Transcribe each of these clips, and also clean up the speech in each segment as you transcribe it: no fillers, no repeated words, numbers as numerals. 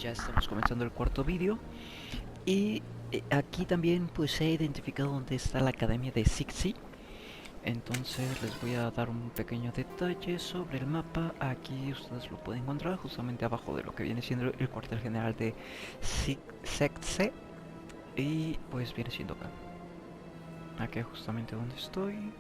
ya estamos comenzando el cuarto vídeo. Y aquí también pues he identificado dónde está la academia de Sixi. Entonces les voy a dar un pequeño detalle sobre el mapa. Aquí ustedes lo pueden encontrar justamente abajo de lo que viene siendo el cuartel general de Sekse. Y pues viene siendo acá. Aquí justamente donde estoy.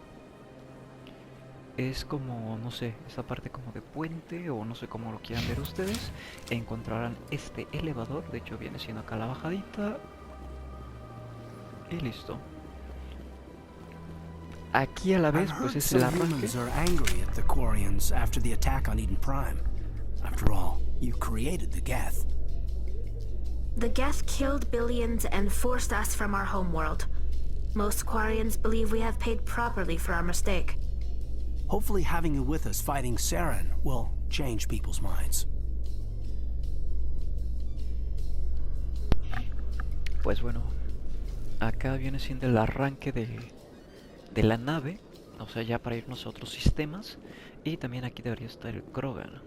Es como, no sé, esta parte como de puente o no sé cómo lo quieran ver ustedes. Encontrarán este elevador, de hecho viene siendo acá la bajadita. Y listo. Aquí a la vez pues es el arranque. Humans are angry at the Quarians after the attack on Eden Prime. After all, you created the Geth. The Geth killed billions and forced us from our homeworld. Most Quarians believe we have paid properly for our mistake. Hopefully having you with us fighting Saren will change people's minds. Pues bueno, acá viene siendo el arranque de la nave, o sea, ya para irnos a otros sistemas. Y también aquí debería estar el Krogan.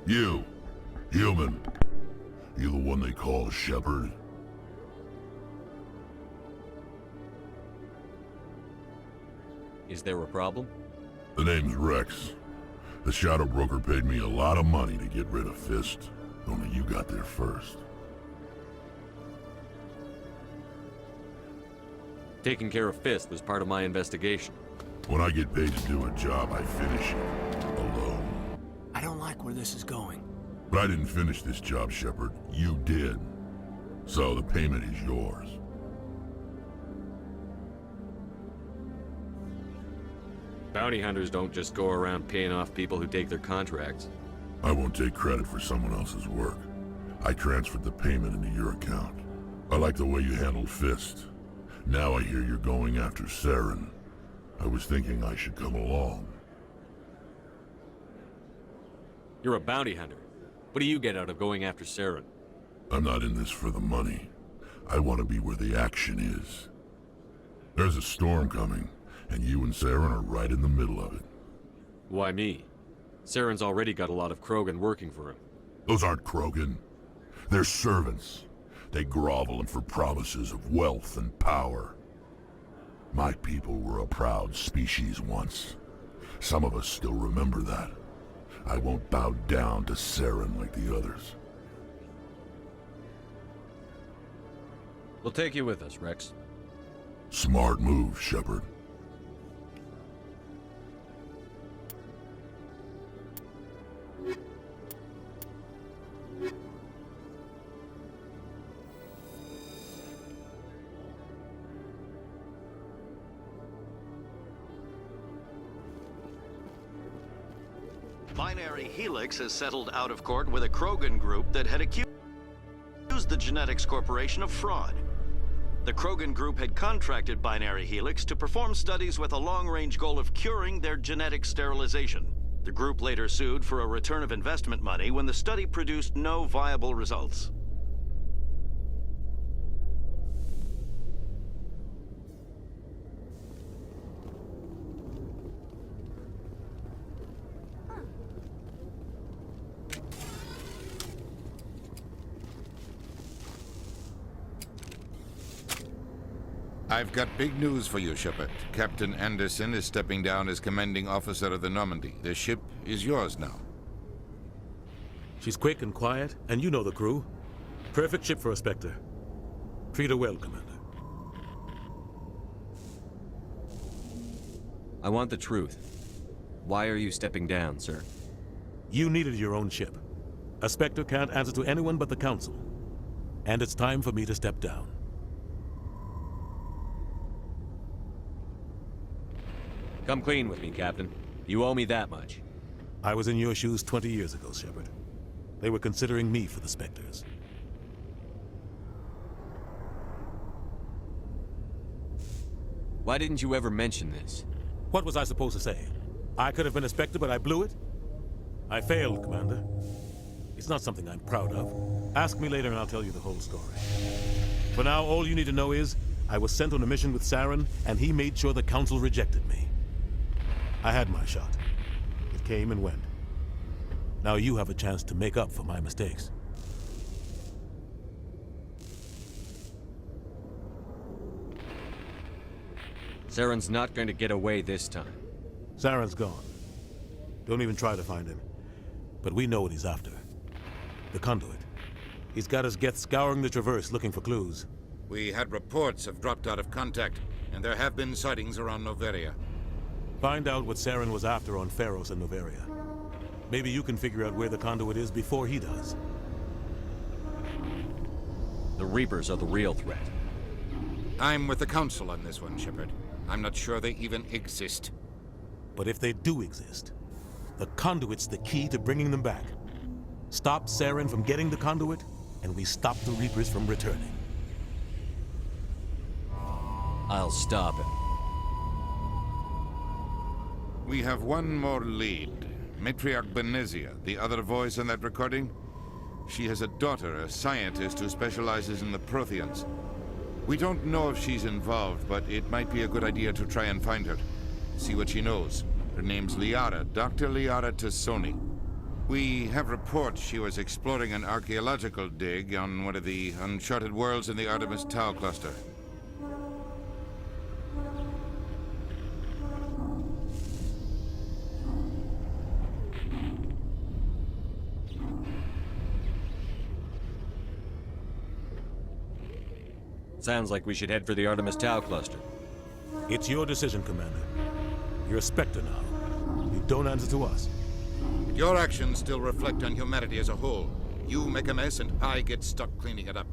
You, human. You the one they call Shepherd? Is there a problem? The name's Rex. The Shadow Broker paid me a lot of money to get rid of Fist. Only you got there first. Taking care of Fist was part of my investigation. When I get paid to do a job, I finish it. Alone. I don't like where this is going. But I didn't finish this job, Shepherd. You did. So the payment is yours. Bounty hunters don't just go around paying off people who take their contracts. I won't take credit for someone else's work. I transferred the payment into your account. I like the way you handled Fist. Now I hear you're going after Saren. I was thinking I should come along. You're a bounty hunter. What do you get out of going after Saren? I'm not in this for the money. I want to be where the action is. There's a storm coming, and you and Saren are right in the middle of it. Why me? Saren's already got a lot of Krogan working for him. Those aren't Krogan. They're servants. They grovel for promises of wealth and power. My people were a proud species once. Some of us still remember that. I won't bow down to Saren like the others. We'll take you with us, Rex. Smart move, Shepard. Binary Helix has settled out of court with a Krogan group that had accused the Genetics Corporation of fraud. The Krogan group had contracted Binary Helix to perform studies with a long-range goal of curing their genetic sterilization. The group later sued for a return of investment money when the study produced no viable results. I've got big news for you, Shepard. Captain Anderson is stepping down as commanding officer of the Normandy. The ship is yours now. She's quick and quiet, and you know the crew. Perfect ship for a Spectre. Treat her well, Commander. I want the truth. Why are you stepping down, sir? You needed your own ship. A Spectre can't answer to anyone but the Council. And it's time for me to step down. Come clean with me, Captain. You owe me that much. I was in your shoes 20 years ago, Shepard. They were considering me for the Spectres. Why didn't you ever mention this? What was I supposed to say? I could have been a Spectre, but I blew it? I failed, Commander. It's not something I'm proud of. Ask me later and I'll tell you the whole story. For now, all you need to know is, I was sent on a mission with Saren, and he made sure the Council rejected me. I had my shot. It came and went. Now you have a chance to make up for my mistakes. Saren's not going to get away this time. Saren's gone. Don't even try to find him. But we know what he's after. The conduit. He's got his Geth scouring the Traverse looking for clues. We had reports of dropped out of contact, and there have been sightings around Noveria. Find out what Saren was after on Feros and Noveria. Maybe you can figure out where the conduit is before he does. The Reapers are the real threat. I'm with the Council on this one, Shepard. I'm not sure they even exist. But if they do exist, the conduit's the key to bringing them back. Stop Saren from getting the conduit, and we stop the Reapers from returning. I'll stop him. We have one more lead. Matriarch Benezia, the other voice in that recording. She has a daughter, a scientist who specializes in the Protheans. We don't know if she's involved, but it might be a good idea to try and find her. See what she knows. Her name's Liara, Dr. Liara Tassoni. We have reports she was exploring an archaeological dig on one of the uncharted worlds in the Artemis Tau cluster. Sounds like we should head for the Artemis Tau cluster. It's your decision, Commander. You're a Spectre now. You don't answer to us. Your actions still reflect on humanity as a whole. You make a mess and I get stuck cleaning it up.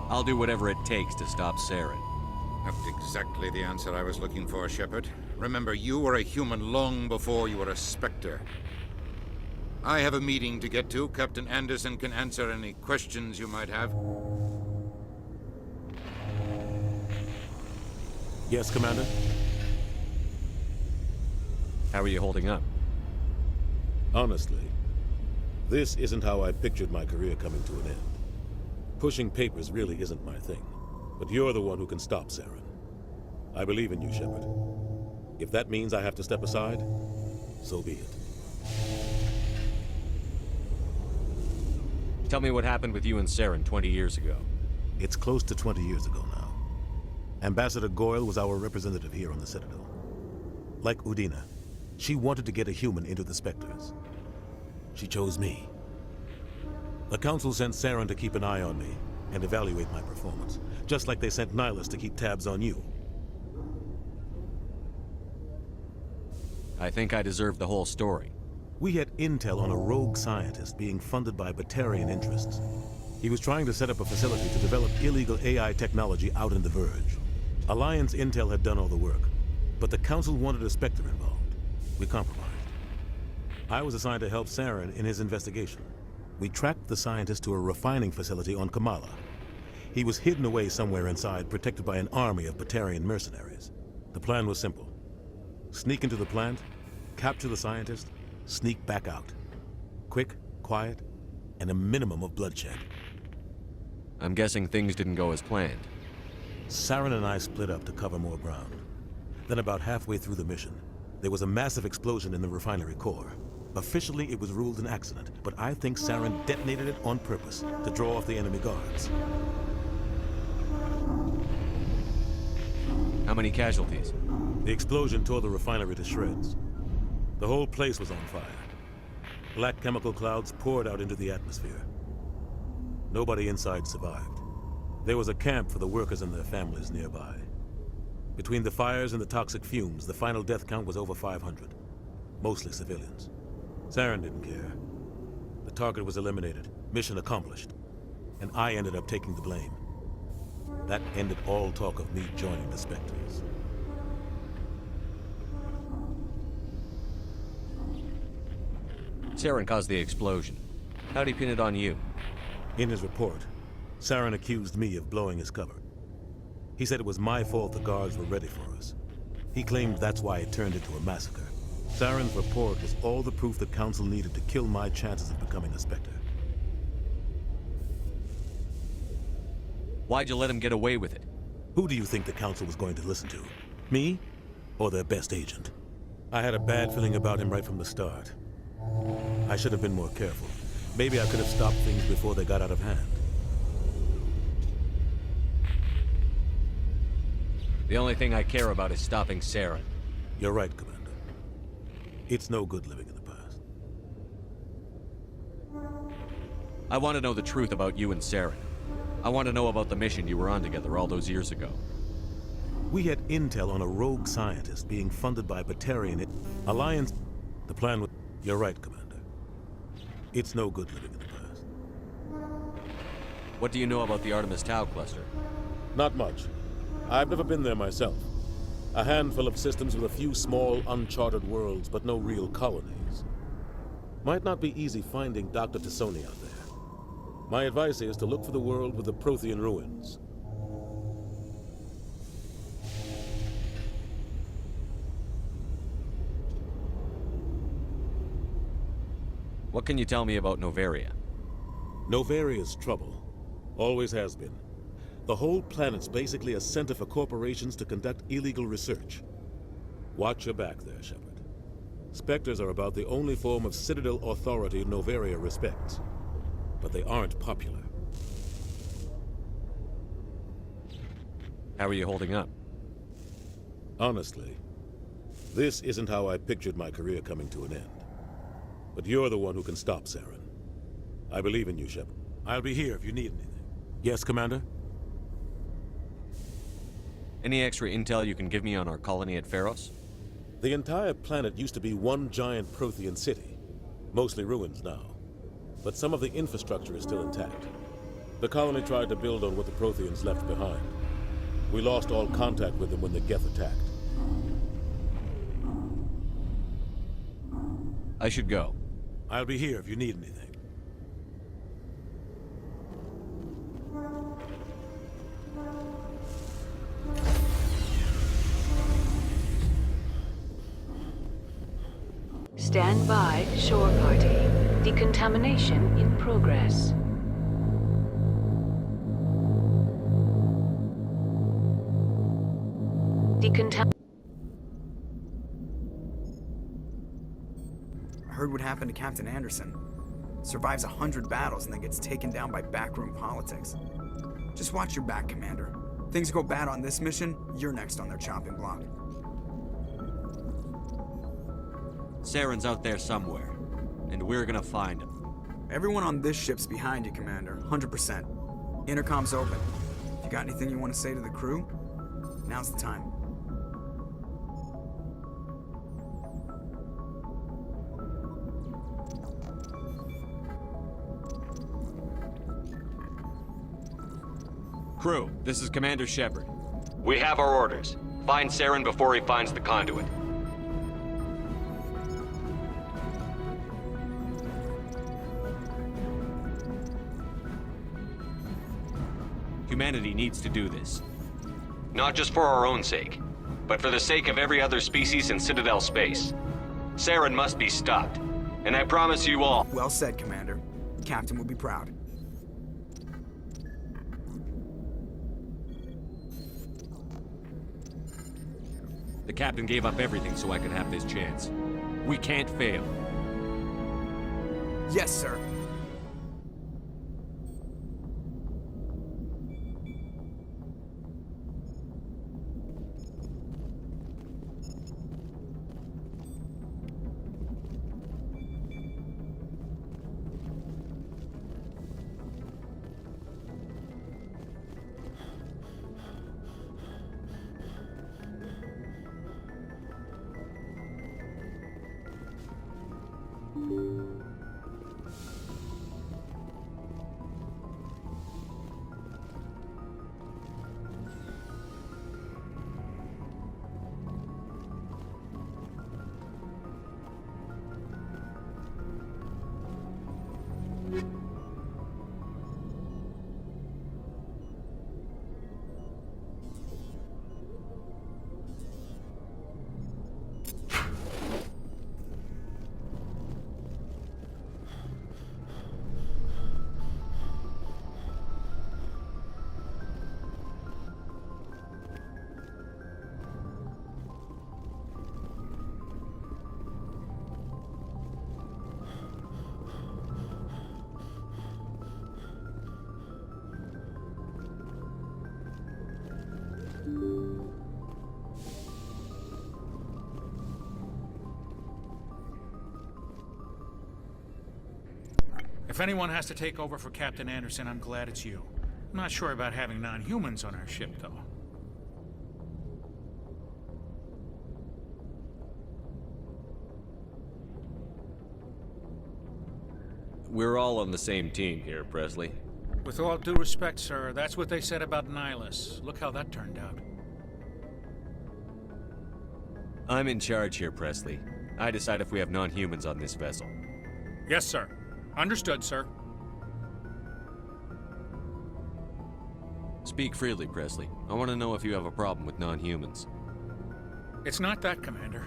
I'll do whatever it takes to stop Saren. That's exactly the answer I was looking for, Shepard. Remember, you were a human long before you were a Spectre. I have a meeting to get to. Captain Anderson can answer any questions you might have. Yes, Commander? How are you holding up? Honestly, this isn't how I pictured my career coming to an end. Pushing papers really isn't my thing. But you're the one who can stop Saren. I believe in you, Shepard. If that means I have to step aside, so be it. Tell me what happened with you and Saren 20 years ago. It's close to 20 years ago now. Ambassador Goyle was our representative here on the Citadel. Like Udina, she wanted to get a human into the Spectres. She chose me. The Council sent Saren to keep an eye on me and evaluate my performance, just like they sent Nihilus to keep tabs on you. I think I deserve the whole story. We had intel on a rogue scientist being funded by Batarian interests. He was trying to set up a facility to develop illegal AI technology out in the Verge. Alliance intel had done all the work, but the Council wanted a Spectre involved. We compromised. I was assigned to help Saren in his investigation. We tracked the scientist to a refining facility on Kamala. He was hidden away somewhere inside, protected by an army of Batarian mercenaries. The plan was simple. Sneak into the plant, capture the scientist, sneak back out. Quick, quiet, and a minimum of bloodshed. I'm guessing things didn't go as planned. Saren and I split up to cover more ground. Then about halfway through the mission, there was a massive explosion in the refinery core. Officially, it was ruled an accident, but I think Saren detonated it on purpose to draw off the enemy guards. How many casualties? The explosion tore the refinery to shreds. The whole place was on fire. Black chemical clouds poured out into the atmosphere. Nobody inside survived. There was a camp for the workers and their families nearby. Between the fires and the toxic fumes, the final death count was over 500. Mostly civilians. Saren didn't care. The target was eliminated, mission accomplished. And I ended up taking the blame. That ended all talk of me joining the Spectres. Saren caused the explosion. How'd he pin it on you? In his report, Saren accused me of blowing his cover. He said it was my fault the guards were ready for us. He claimed that's why it turned into a massacre. Saren's report was all the proof the Council needed to kill my chances of becoming a Spectre. Why'd you let him get away with it? Who do you think the Council was going to listen to? Me? Or their best agent? I had a bad feeling about him right from the start. I should have been more careful. Maybe I could have stopped things before they got out of hand. The only thing I care about is stopping Saren. You're right, Commander. It's no good living in the past. I want to know the truth about you and Saren. I want to know about the mission you were on together all those years ago. We had intel on a rogue scientist being funded by Batarian Alliance. The plan was... You're right, Commander. It's no good living in the past. What do you know about the Artemis Tau cluster? Not much. I've never been there myself. A handful of systems with a few small, uncharted worlds, but no real colonies. Might not be easy finding Dr. Tassoni out there. My advice is to look for the world with the Prothean ruins. What can you tell me about Novaria? Novaria's trouble. Always has been. The whole planet's basically a center for corporations to conduct illegal research. Watch your back there, Shepard. Spectres are about the only form of Citadel authority Novaria respects. But they aren't popular. How are you holding up? Honestly, this isn't how I pictured my career coming to an end. But you're the one who can stop Saren. I believe in you, Shepard. I'll be here if you need anything. Yes, Commander? Any extra intel you can give me on our colony at Feros? The entire planet used to be one giant Prothean city. Mostly ruins now. But some of the infrastructure is still intact. The colony tried to build on what the Protheans left behind. We lost all contact with them when the Geth attacked. I should go. I'll be here if you need anything. Stand by, shore party. Decontamination in progress. I heard what happened to Captain Anderson. Survives 100 battles and then gets taken down by backroom politics. Just watch your back, Commander. Things go bad on this mission, you're next on their chopping block. Saren's out there somewhere, and we're gonna find him. Everyone on this ship's behind you, Commander. 100%. Intercom's open. If you got anything you want to say to the crew, now's the time. Crew, this is Commander Shepard. We have our orders. Find Saren before he finds the conduit. Humanity needs to do this. Not just for our own sake, but for the sake of every other species in Citadel space. Saren must be stopped, and I promise you all... Well said, Commander. Captain will be proud. The captain gave up everything so I could have this chance. We can't fail. Yes, sir. If anyone has to take over for Captain Anderson, I'm glad it's you. I'm not sure about having non-humans on our ship, though. We're all on the same team here, Presley. With all due respect, sir, that's what they said about Nihilus. Look how that turned out. I'm in charge here, Presley. I decide if we have non-humans on this vessel. Yes, sir. Understood, sir. Speak freely, Presley. I want to know if you have a problem with non-humans. It's not that, Commander.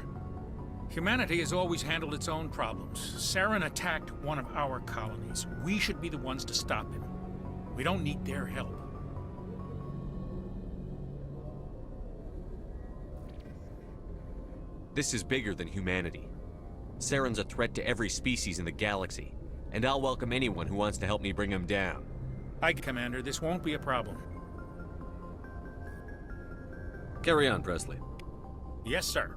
Humanity has always handled its own problems. Saren attacked one of our colonies. We should be the ones to stop him. We don't need their help. This is bigger than humanity. Saren's a threat to every species in the galaxy, and I'll welcome anyone who wants to help me bring him down. Commander, this won't be a problem. Carry on, Presley. Yes, sir.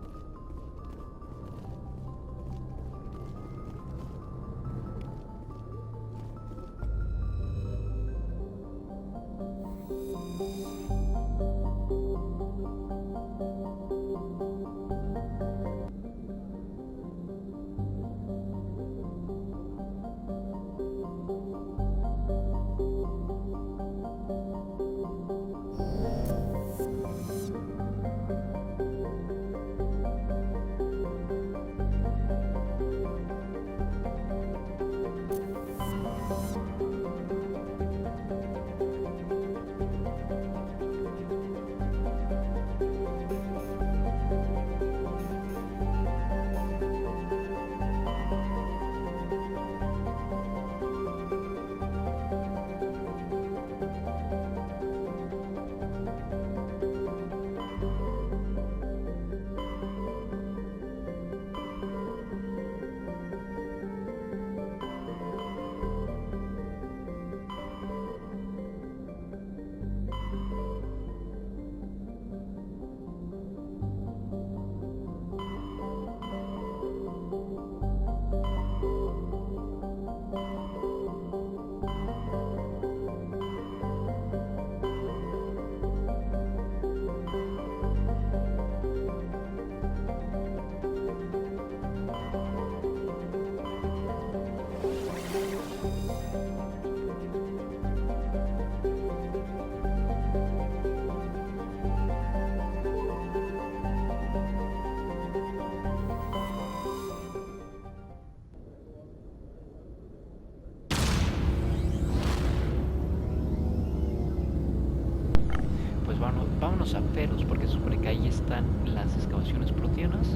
Vámonos a Feros, porque se supone que ahí están las excavaciones proteanas.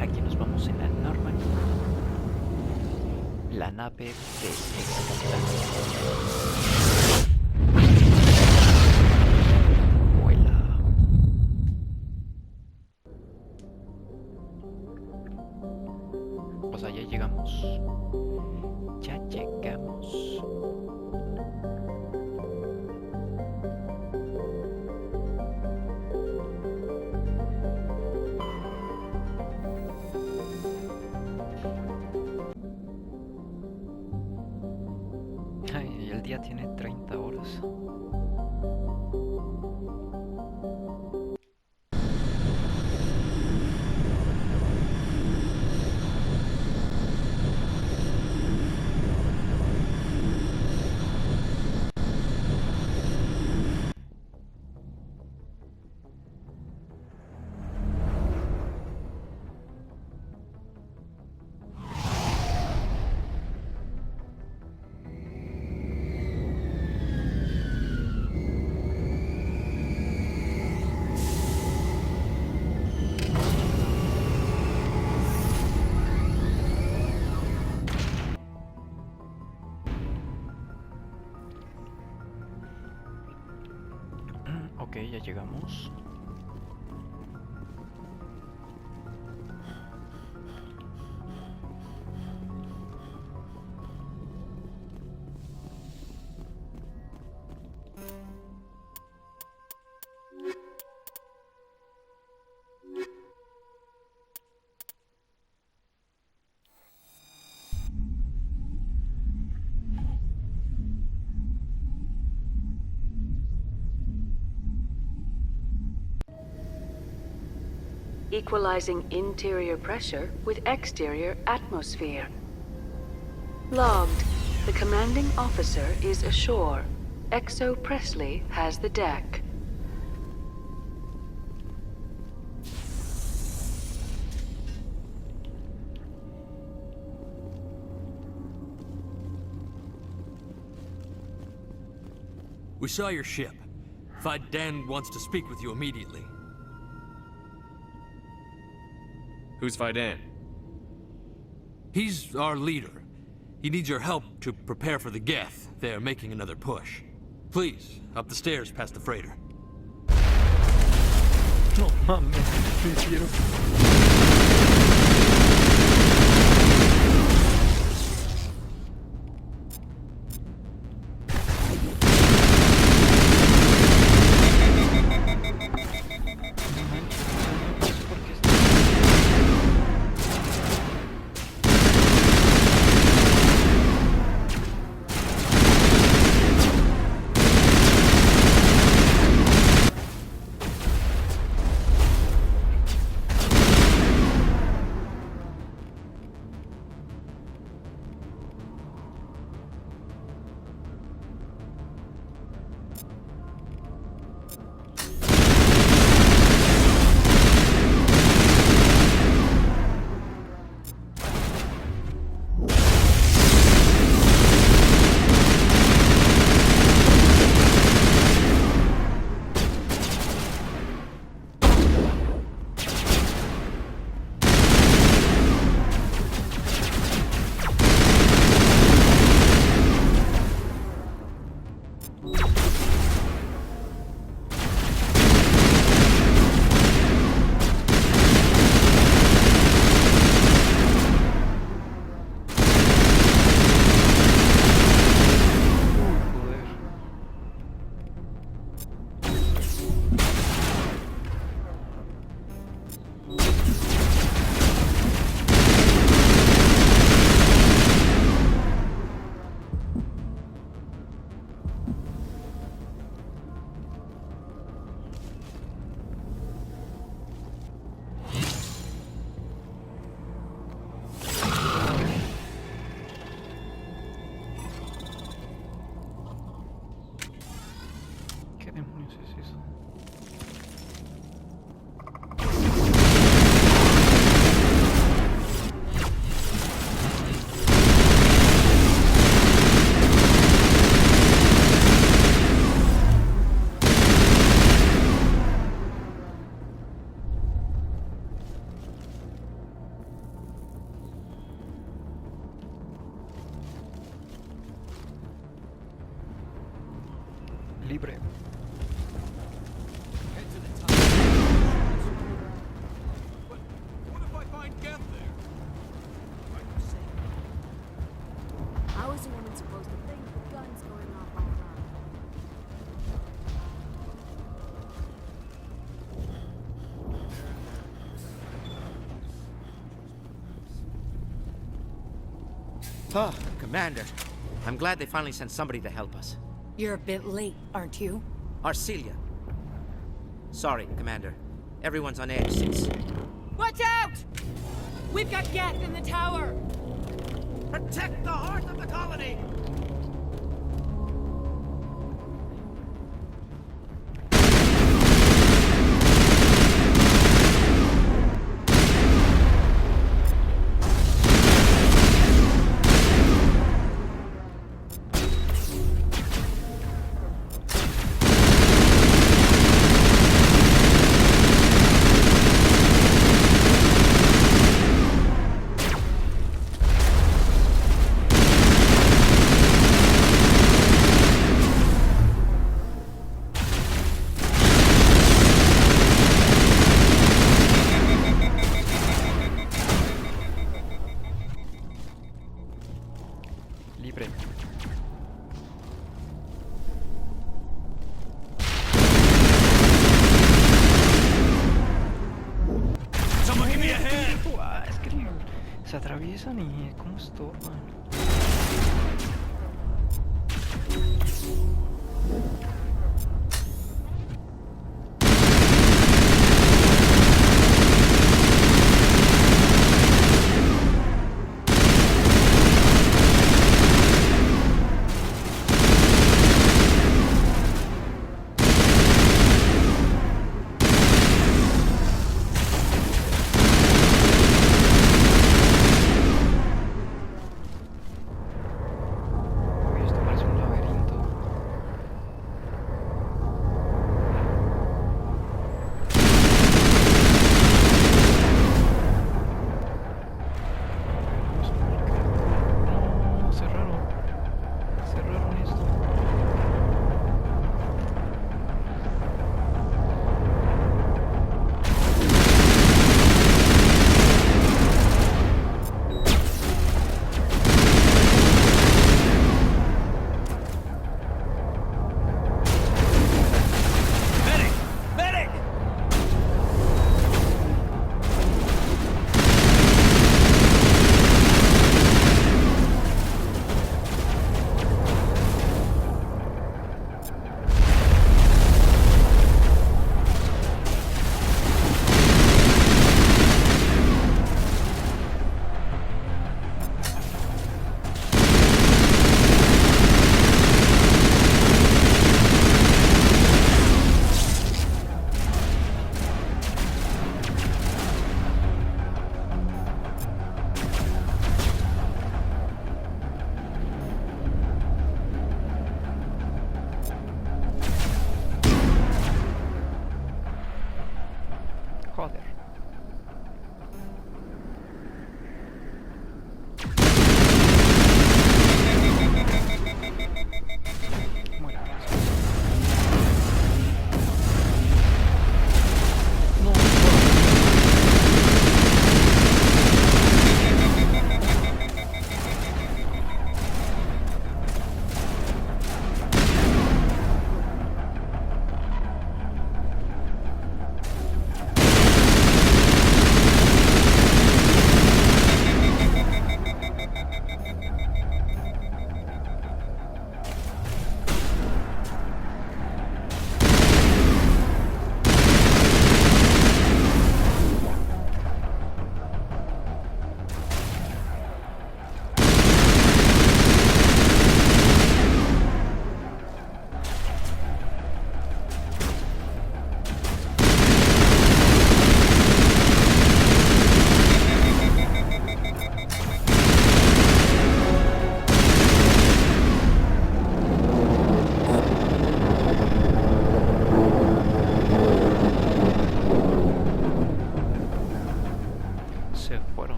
Aquí nos vamos en la normania. La nave de ex-capitán. Vuela. O sea, ya llegamos. Ya llegamos. El día tiene 30 horas. Ok, ya llegamos. equalizing interior pressure with exterior atmosphere. Logged. The commanding officer is ashore. Exo Presley has the deck. We saw your ship. Dan wants to speak with you immediately. Who's Dan? He's our leader. He needs your help to prepare for the Geth. They're making another push. Please, up the stairs past the freighter. No mames, ¿qué hicieron? Libre. How is a woman supposed to think with guns going off all around? Oh, Commander. I'm glad they finally sent somebody to help us. You're a bit late, aren't you? Arcelia. Sorry, Commander. Everyone's on edge since... Watch out! We've got Geth in the tower! Protect the heart of the colony! Libre. Someone give me a hand. Es que se atraviesan y cómo estorban.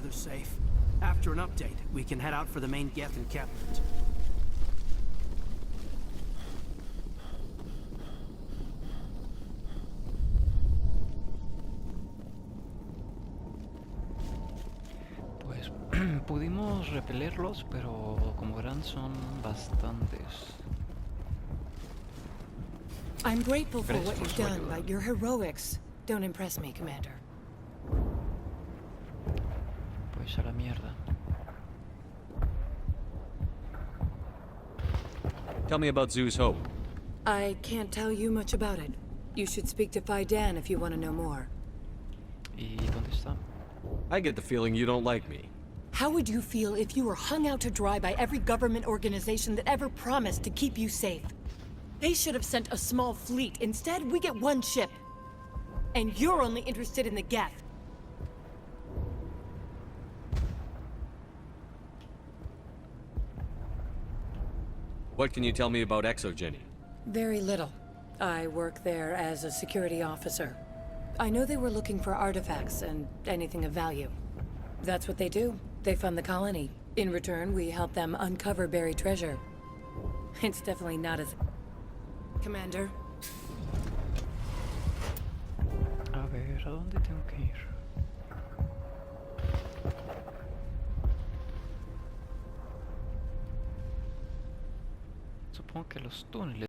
weather's safe. After an update, we can head out for the main Geth encampment. Pues pudimos repelerlos, pero como verán son bastantes. I'm grateful for Gracias what por you've su done, ayuda. but your heroics don't impress me, Commander. Pues a la mierda. Tell me about Zoo's Hope. I can't tell you much about it. You should speak to Fidan if you want to know more. ¿Y dónde está? I get the feeling you don't like me. How would you feel if you were hung out to dry by every government organization that ever promised to keep you safe? They should have sent a small fleet. Instead, we get one ship. And you're only interested in the Geth. What can you tell me about Exogeny? Very little. I work there as a security officer. I know they were looking for artifacts and anything of value. That's what they do. They fund the colony. In return, we help them uncover buried treasure. It's definitely not as... Commander? A ver, ¿a dónde tengo que ir? Supongo que los túneles.